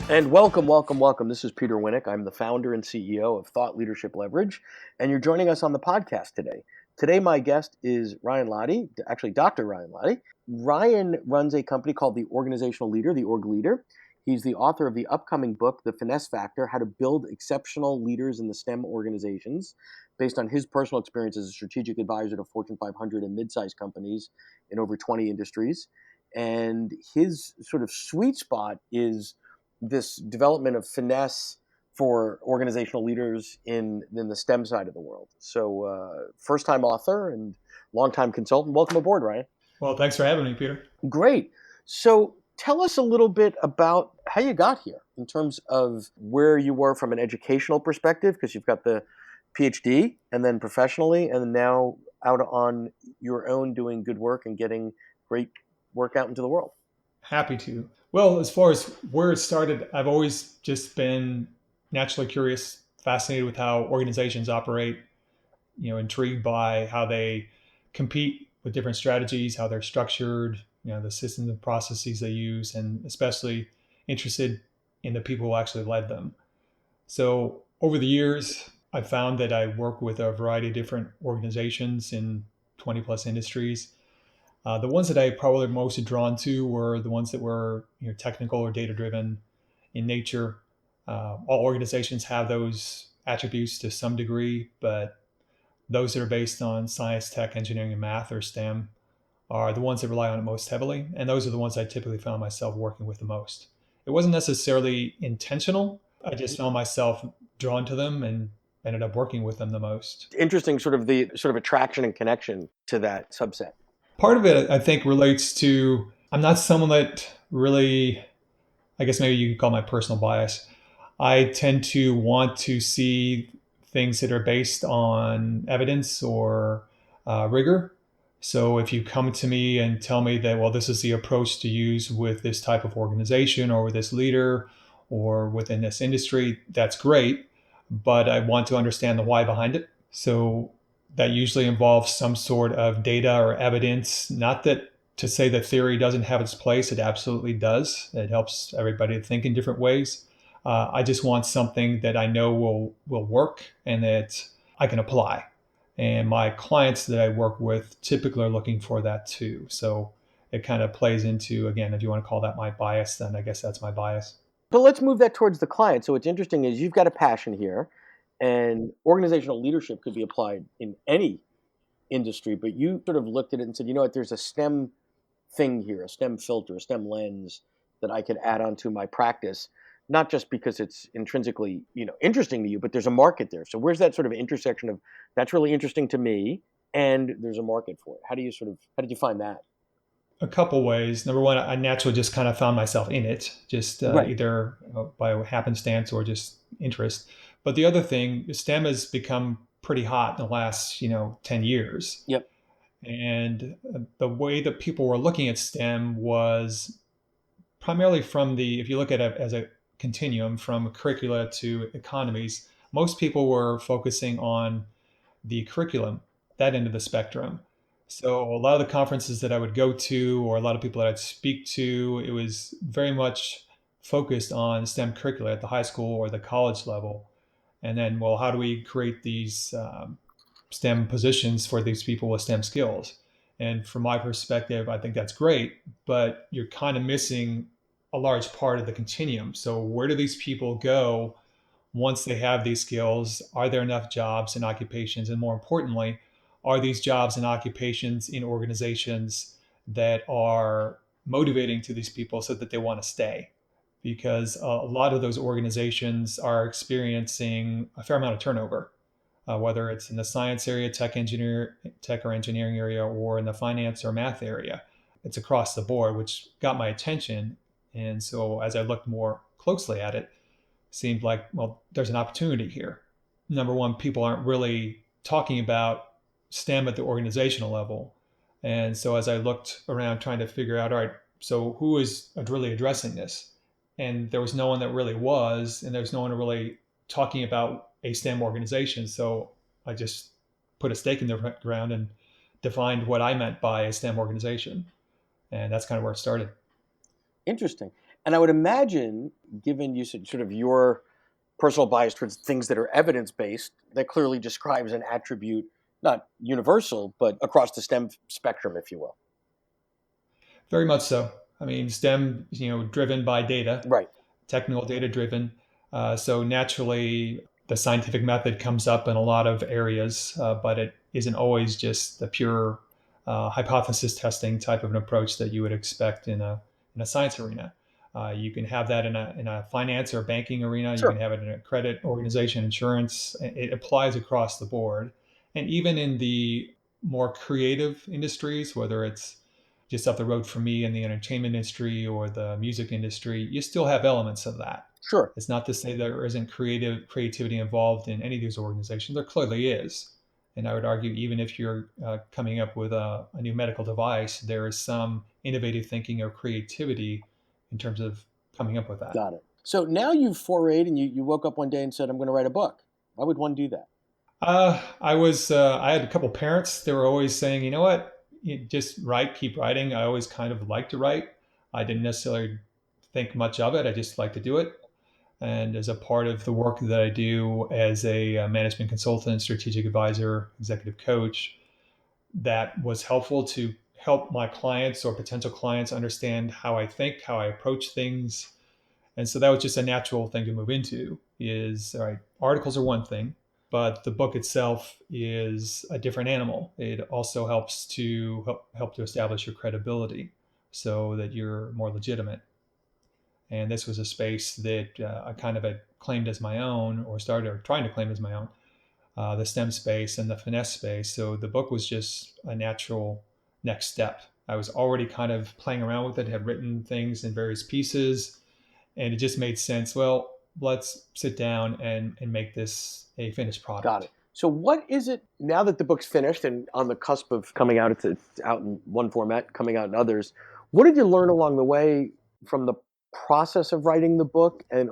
And welcome. This is Peter Winick. I'm the founder and CEO of Thought Leadership Leverage, and you're joining us on the podcast today. Today, my guest is Ryan Lahti, actually Dr. Ryan Lahti. Ryan runs a company called The Organizational Leader, the Org Leader. He's the author of the upcoming book, The Finesse Factor: How to Build Exceptional Leaders in the STEM Organizations, based on his personal experience as a strategic advisor to Fortune 500 and mid-sized companies in over 20 industries. And his sort of sweet spot is this development of finesse for organizational leaders in the STEM side of the world. So, first time author and longtime consultant. Welcome aboard, Ryan. Well, thanks for having me, Peter. Great. So, tell us a little bit about how you got here in terms of where you were from an educational perspective, because you've got the PhD and then professionally, and now out on your own doing good work and getting great work out into the world. Happy to. Well, as far as where it started, I've always just been naturally curious, fascinated with how organizations operate, intrigued by how they compete with different strategies, how they're structured, the systems and processes they use, and especially interested in the people who actually led them. So over the years, I've found that I work with a variety of different organizations in 20 plus industries. The ones that I probably most drawn to were the ones that were technical or data driven in nature. All organizations have those attributes to some degree, but those that are based on science, tech, engineering, and math, or STEM, are the ones that rely on it most heavily. And those are the ones I typically found myself working with the most. It wasn't necessarily intentional. I just found myself drawn to them and ended up working with them the most. Interesting, sort of the sort of attraction and connection to that subset. Part of it, I think, relates to I'm not someone that really, I guess maybe you could call my personal bias. I tend to want to see things that are based on evidence or rigor. So if you come to me and tell me that, well, this is the approach to use with this type of organization or with this leader or within this industry, that's great. But I want to understand the why behind it. So that usually involves some sort of data or evidence. Not that to say that theory doesn't have its place, it absolutely does. It helps everybody to think in different ways. I just want something that I know will work and that I can apply. And my clients that I work with typically are looking for that too. So it kind of plays into, again, if you want to call that my bias, then I guess that's my bias. But let's move that towards the client. So what's interesting is you've got a passion here, and organizational leadership could be applied in any industry, but you sort of looked at it and said, you know what, there's a STEM thing here, a STEM filter, a STEM lens that I could add onto my practice, not just because it's intrinsically, interesting to you, but there's a market there. So where's that sort of intersection of that's really interesting to me and there's a market for it? How did you find that? A couple ways. Number one, I naturally just kind of found myself in it, just Right. either by happenstance or just interest. But the other thing, STEM has become pretty hot in the last 10 years. Yep. And the way that people were looking at STEM was primarily from if you look at it as a continuum from curricula to economies, most people were focusing on the curriculum, that end of the spectrum. So a lot of the conferences that I would go to, or a lot of people that I'd speak to, it was very much focused on STEM curricula at the high school or the college level. And then, well, how do we create these STEM positions for these people with STEM skills? And from my perspective, I think that's great, but you're kind of missing a large part of the continuum. So where do these people go once they have these skills? Are there enough jobs and occupations? And more importantly, are these jobs and occupations in organizations that are motivating to these people so that they want to stay? Because a lot of those organizations are experiencing a fair amount of turnover, whether it's in the science area, tech or engineering area, or in the finance or math area. It's across the board, which got my attention. And so as I looked more closely at it, seemed like, well, there's an opportunity here. Number one, people aren't really talking about STEM at the organizational level. And so as I looked around trying to figure out, all right, so who is really addressing this? And there was no one that really was, and there's no one really talking about a STEM organization. So I just put a stake in the ground and defined what I meant by a STEM organization. And that's kind of where it started. Interesting. And I would imagine, given you said sort of your personal bias towards things that are evidence based, that clearly describes an attribute, not universal, but across the STEM spectrum, if you will. Very much so. I mean, STEM, driven by data, Right. technical data driven. So naturally, the scientific method comes up in a lot of areas, but it isn't always just the pure hypothesis testing type of an approach that you would expect in a science arena. You can have that in a finance or banking arena. You can Sure. have it in a credit organization, insurance. It applies across the board, and even in the more creative industries, whether it's just up the road from me in the entertainment industry or the music industry, you still have elements of that. Sure. It's not to say there isn't creativity involved in any of these organizations. There clearly is. And I would argue, even if you're coming up with a new medical device, there is some innovative thinking or creativity in terms of coming up with that. Got it. So now you've forayed and you woke up one day and said, I'm going to write a book. Why would one do that? I had a couple parents. They were always saying, you know what, you just write, keep writing. I always kind of liked to write. I didn't necessarily think much of it. I just like to do it. And as a part of the work that I do as a management consultant, strategic advisor, executive coach, that was helpful to help my clients or potential clients understand how I think, how I approach things. And so that was just a natural thing to move into is, all right, articles are one thing, but the book itself is a different animal. It also helps to help to establish your credibility so that you're more legitimate. And this was a space that I kind of had claimed as my own, or started or trying to claim as my own, the STEM space and the finesse space. So the book was just a natural next step. I was already kind of playing around with it, had written things in various pieces, and it just made sense. Well, let's sit down and make this a finished Got product. it. So what is it now that the book's finished and on the cusp of coming out? It's out in one format, coming out in others. What did you learn along the way from the process of writing the book and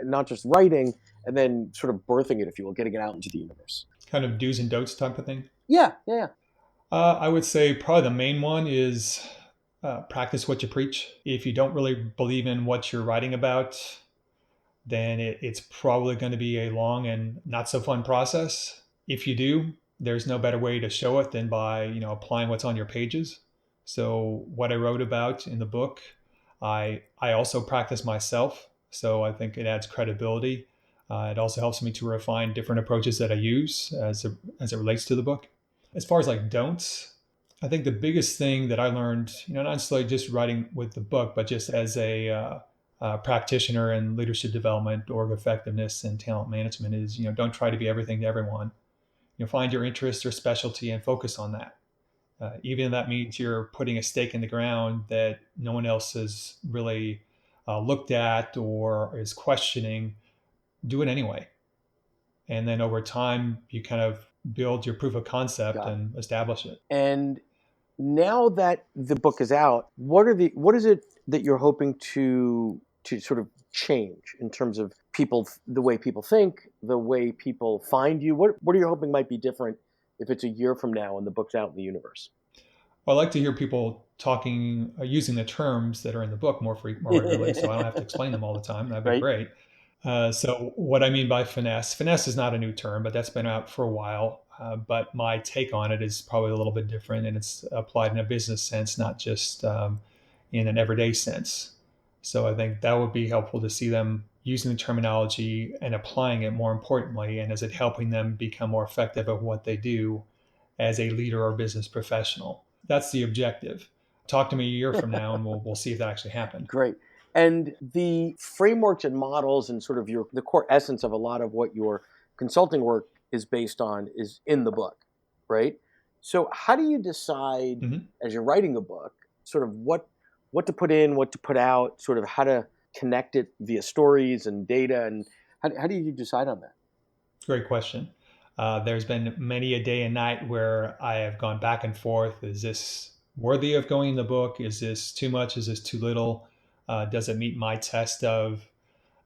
not just writing and then sort of birthing it, if you will, getting it out into the universe? Kind of do's and don'ts type of thing. Yeah, yeah, yeah. I would say probably the main one is practice what you preach. If you don't really believe in what you're writing about, then it's probably going to be a long and not so fun process. If you do, there's no better way to show it than by applying what's on your pages. So what I wrote about in the book, I also practice myself. So I think it adds credibility. It also helps me to refine different approaches that I use as it relates to the book. As far as like don'ts, I think the biggest thing that I learned, not necessarily just writing with the book, but just as a practitioner in leadership development, org effectiveness, and talent management is, don't try to be everything to everyone. Find your interest or specialty and focus on that. Even if that means you're putting a stake in the ground that no one else has really looked at or is questioning, do it anyway. And then over time, you kind of build your proof of concept Got it. and establish it. And now that the book is out, what is it that you're hoping to sort of change in terms of people, the way people think, the way people find you? What are you hoping might be different if it's a year from now and the book's out in the universe? I like to hear people talking, using the terms that are in the book more regularly, so I don't have to explain them all the time. That'd be Right? great. So, what I mean by finesse is not a new term, but that's been out for a while. But my take on it is probably a little bit different, and it's applied in a business sense, not just in an everyday sense. So, I think that would be helpful to see them using the terminology and applying it more importantly, and is it helping them become more effective at what they do as a leader or business professional? That's the objective. Talk to me a year from now, and we'll see if that actually happened. Great. And the frameworks and models and sort of the core essence of a lot of what your consulting work is based on is in the book, right? So how do you decide Mhm. as you're writing a book, sort of what to put in, what to put out, sort of how to connect it via stories and data, and how do you decide on that? Great question. There's been many a day and night where I have gone back and forth. Is this worthy of going in the book? Is this too much? Is this too little? Does it meet my test of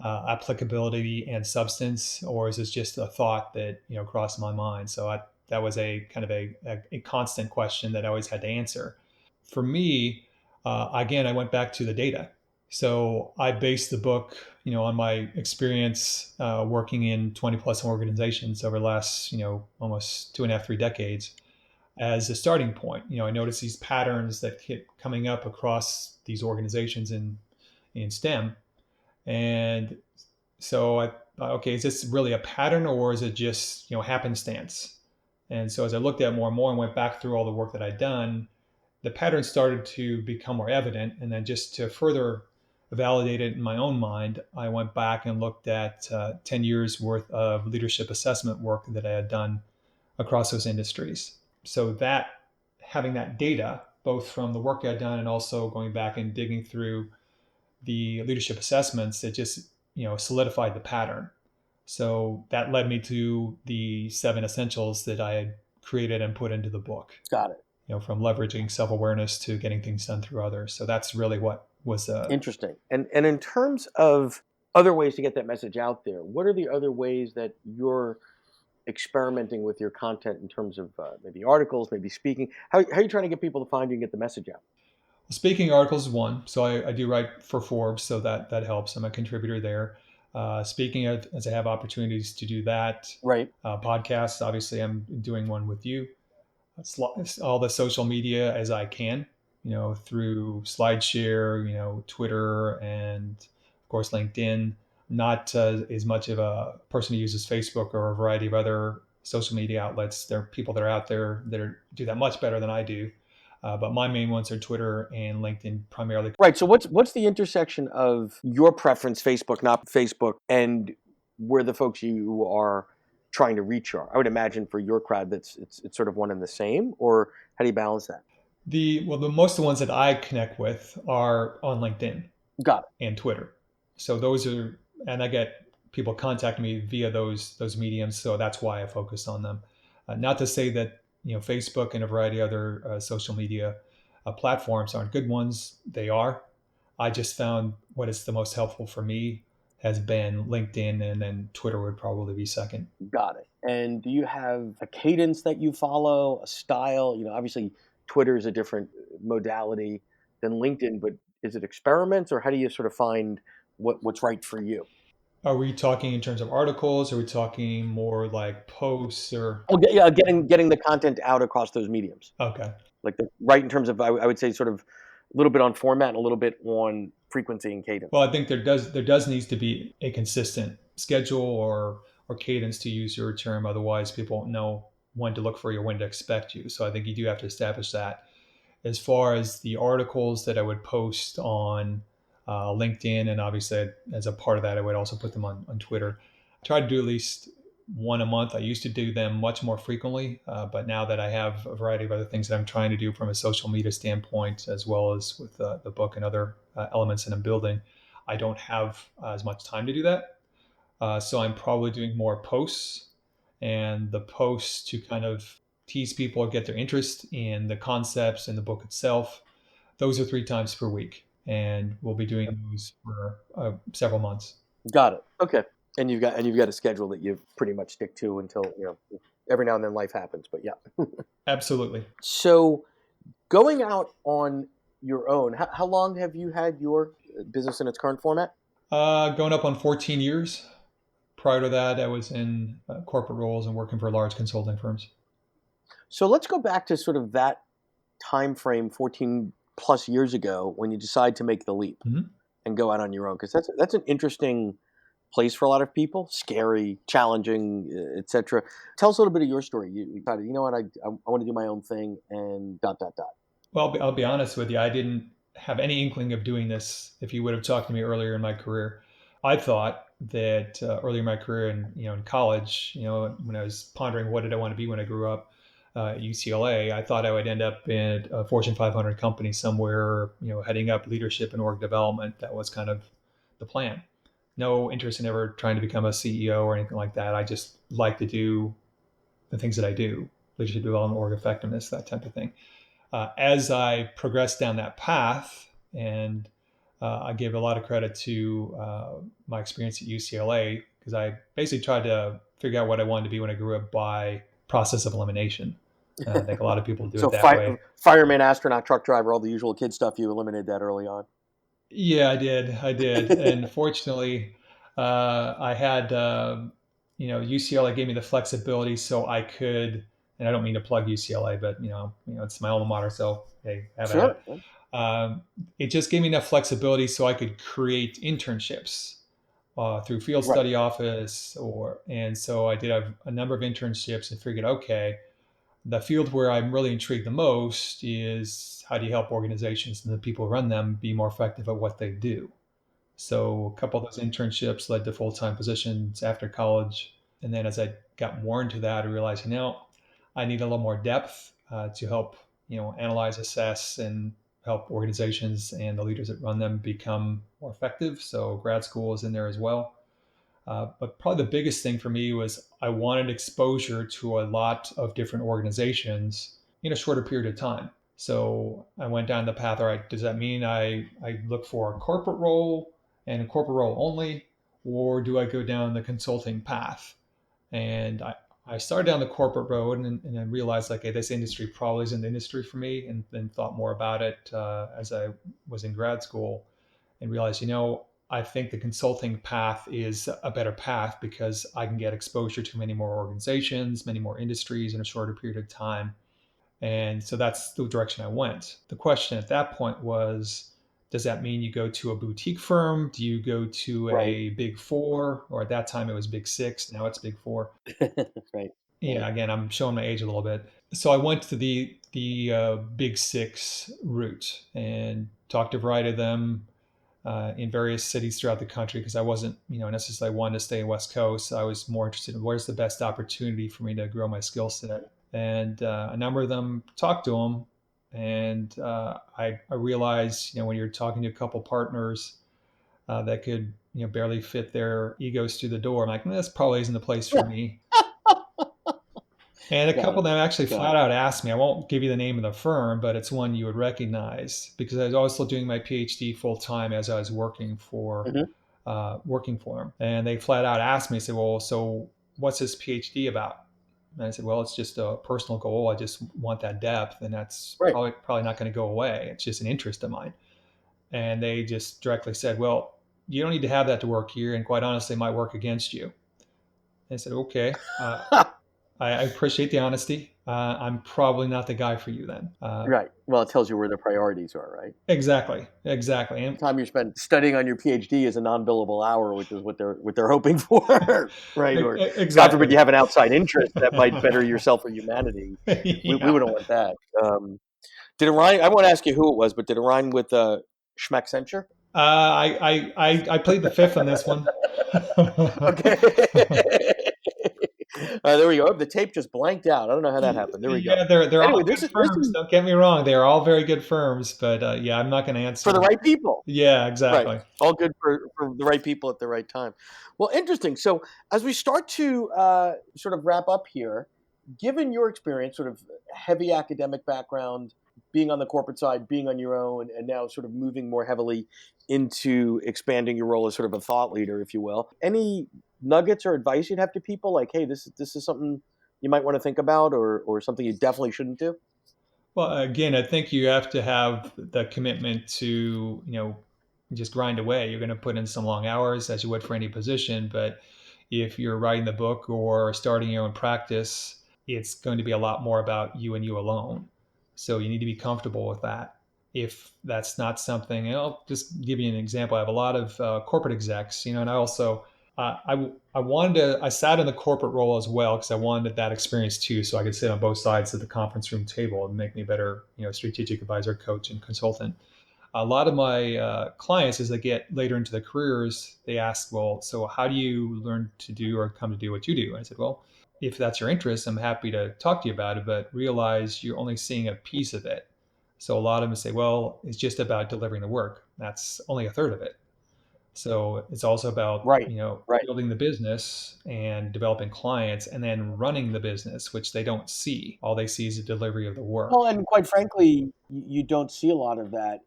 applicability and substance, or is this just a thought that crossed my mind? So that was a kind of a constant question that I always had to answer. For me, again, I went back to the data. So I based the book, on my experience working in 20 plus organizations over the last, almost 2.5, 3 decades as a starting point. I noticed these patterns that kept coming up across these organizations in STEM. And so I thought, okay, is this really a pattern or is it just, happenstance? And so as I looked at more and more and went back through all the work that I'd done, the pattern started to become more evident. And then just to further validate it in my own mind, I went back and looked at 10 years worth of leadership assessment work that I had done across those industries. So that having that data, both from the work I'd done and also going back and digging through the leadership assessments, it just, solidified the pattern. So that led me to the 7 essentials that I had created and put into the book, Got it. from leveraging self-awareness to getting things done through others. So that's really what was Interesting. And in terms of other ways to get that message out there, what are the other ways that you're experimenting with your content in terms of maybe articles, maybe speaking? How are you trying to get people to find you and get the message out? speaking articles is one. So I do write for Forbes, so that helps. I'm a contributor there. Speaking as I have opportunities to do that. Right. Podcasts, obviously, I'm doing one with you. All the social media as I can, through SlideShare, Twitter, and of course LinkedIn. Not as much of a person who uses Facebook or a variety of other social media outlets. There are people that are out there that do that much better than I do. But my main ones are Twitter and LinkedIn primarily. Right. So what's the intersection of your preference, Facebook, not Facebook, and where the folks you are trying to reach are? I would imagine for your crowd that's it's sort of one and the same, or how do you balance that? The most of the ones that I connect with are on LinkedIn Got and Twitter. So those are, and I get people contact me via those mediums. So that's why I focus on them. Not to say that Facebook and a variety of other social media platforms aren't good ones. They are. I just found what is the most helpful for me has been LinkedIn, and then Twitter would probably be second. Got it. And do you have a cadence that you follow, a style? Obviously Twitter is a different modality than LinkedIn, but is it experiments or how do you sort of find what's right for you? Are we talking in terms of articles? Are we talking more like posts or? Oh, yeah, getting the content out across those mediums. Okay. Like right in terms of I would say sort of a little bit on format and a little bit on frequency and cadence. Well, I think there does needs to be a consistent schedule or cadence, to use your term. Otherwise, people won't know when to look for you, when to expect you. So I think you do have to establish that. As far as the articles that I would post on LinkedIn, and obviously as a part of that, I would also put them on Twitter. I try to do at least one a month. I used to do them much more frequently, but now that I have a variety of other things that I'm trying to do from a social media standpoint, as well as with the book and other elements that I'm building, I don't have as much time to do that. So I'm probably doing more posts, and the posts to kind of tease people or get their interest in the concepts and the book itself. Those are 3 times per week, and we'll be doing those for several months. Got it. Okay. And you've got a schedule that you pretty much stick to until every now and then life happens. But yeah. Absolutely. So going out on your own, how long have you had your business in its current format? Going up on 14 years. Prior to that, I was in corporate roles and working for large consulting firms. So let's go back to sort of that time frame, 14 plus years ago, when you decide to make the leap Mhm. and go out on your own, because that's an interesting place for a lot of people, scary, challenging, etc. Tell us a little bit of your story. You decided, you know what, I want to do my own thing, and dot dot dot. Well, I'll be honest with you. I didn't have any inkling of doing this if you would have talked to me earlier in my career. I thought that earlier in my career and in college, when I was pondering what did I want to be when I grew up at UCLA, I thought I would end up in a Fortune 500 company somewhere, heading up leadership and org development. That was kind of the plan. No interest in ever trying to become a CEO or anything like that. I just like to do the things that I do, leadership development, org effectiveness, that type of thing. As I progressed down that path, and I give a lot of credit to my experience at UCLA, because I basically tried to figure out what I wanted to be when I grew up by process of elimination. I think a lot of people do So it that way. fireman, astronaut, truck driver, all the usual kid stuff. You eliminated that early on. Yeah, I did, and fortunately, I had UCLA gave me the flexibility so I could, and I don't mean to plug UCLA, but it's my alma mater, so hey, have at Sure. it. Um, it just gave me enough flexibility so I could create internships through field Right. study office, and so I did a number of internships and figured, okay, the field where I'm really intrigued the most is how do you help organizations and the people who run them be more effective at what they do. So a couple of those internships led to full-time positions after college. And then as I got more into that, I realized, I need a little more depth to help, analyze, assess, and help organizations and the leaders that run them become more effective. So grad school is in there as well. But probably the biggest thing for me was I wanted exposure to a lot of different organizations in a shorter period of time. So I went down the path. All right, does that mean I look for a corporate role and a corporate role only, or do I go down the consulting path? And I started down the corporate road and I realized like, hey, this industry probably isn't the industry for me, and then thought more about it as I was in grad school and realized, I think the consulting path is a better path because I can get exposure to many more organizations, many more industries in a shorter period of time. And so that's the direction I went. The question at that point was, does that mean you go to a boutique firm? Do you go to Right. a big four? Or at that time it was big six. Now it's big four. Right. Right. Yeah, again, I'm showing my age a little bit. So I went to the big six route and talked to a variety of them in various cities throughout the country because I wasn't, necessarily wanting to stay in West Coast. I was more interested in where's the best opportunity for me to grow my skill set. And a number of them talked to them, and I realized, when you're talking to a couple partners that could, barely fit their egos through the door, I'm like, this probably isn't the place for me. And a Got couple of it. them actually Got flat it. out asked me, I won't give you the name of the firm, but it's one you would recognize because I was also doing my PhD full time as I was Hmm. working for them. And they flat out asked me, said, well, so what's this PhD about? And I said, well, it's just a personal goal. I just want that depth, and that's Right. probably not going to go away. It's just an interest of mine. And they just directly said, well, you don't need to have that to work here, and quite honestly, it might work against you. And I said, okay. I appreciate the honesty. I'm probably not the guy for you then. Right. Well, it tells you where the priorities are, right? Exactly, exactly. And Time you spend studying on your PhD is a non-billable hour, which is what they're hoping for, right? Or God forbid exactly. you have an outside interest that might better yourself or humanity. We Yeah. wouldn't want that. Did it rhyme? I won't ask you who it was, but did it rhyme with Schmeck? I played the fifth on this one. Okay. There we go. The tape just blanked out. I don't know how that happened. There we go. Yeah, they're Anyway, all this good is this firms. is Don't get me wrong; they are all very good firms. But yeah, I'm not going to for the answer. right people. Yeah, Right. exactly. All good for the right people at the right time. Well, interesting. So as we start to sort of wrap up here, given your experience, sort of heavy academic background, being on the corporate side, being on your own, and now sort of moving more heavily into expanding your role as sort of a thought leader, if you will, any nuggets or advice you'd have to people like, hey, this is something you might want to think about, or something you definitely shouldn't do? Well, again, I think you have to have the commitment to, just grind away. You're going to put in some long hours as you would for any position, but if you're writing the book or starting your own practice, it's going to be a lot more about you and you alone. So you need to be comfortable with that. If that's not something, and I'll just give you an example. I have a lot of corporate execs, and I also I sat in the corporate role as well because I wanted that experience too, so I could sit on both sides of the conference room table and make me a better, strategic advisor, coach, and consultant. A lot of my clients, as they get later into their careers, they ask, well, so how do you learn to do or come to do what you do? And I said, well, if that's your interest, I'm happy to talk to you about it, but realize you're only seeing a piece of it. So a lot of them say, well, it's just about delivering the work. That's only a third of it. So it's also about, Right. Right. building the business and developing clients and then running the business, which they don't see. All they see is the delivery of the work. Well, and quite frankly, you don't see a lot of that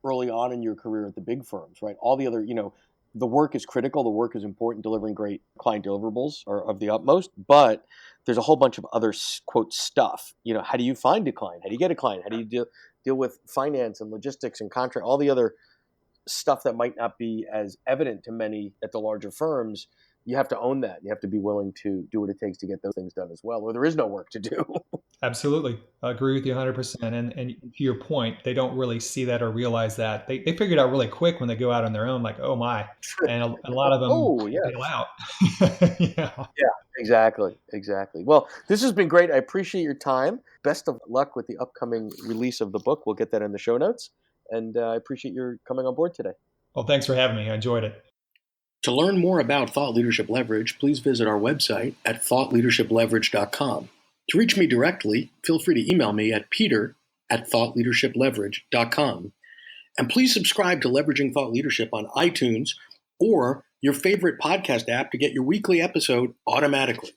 early on in your career at the big firms, right? All the other, the work is critical, the work is important, delivering great client deliverables are of the utmost, but there's a whole bunch of other quote stuff. How do you find a client? How do you get a client? How do you deal with finance and logistics and contract, all the other stuff that might not be as evident to many at the larger firms, you have to own that. You have to be willing to do what it takes to get those things done as well, or there is no work to do. Absolutely. I agree with you 100%. And to your point, they don't really see that or realize that. They figure it out really quick when they go out on their own, like, oh my. And a lot of them Oh, yeah. bail out. Yeah. Yeah, exactly. Exactly. Well, this has been great. I appreciate your time. Best of luck with the upcoming release of the book. We'll get that in the show notes. And I appreciate your coming on board today. Well, thanks for having me. I enjoyed it. To learn more about Thought Leadership Leverage, please visit our website at thoughtleadershipleverage.com. To reach me directly, feel free to email me at peter@thoughtleadershipleverage.com. And please subscribe to Leveraging Thought Leadership on iTunes or your favorite podcast app to get your weekly episode automatically.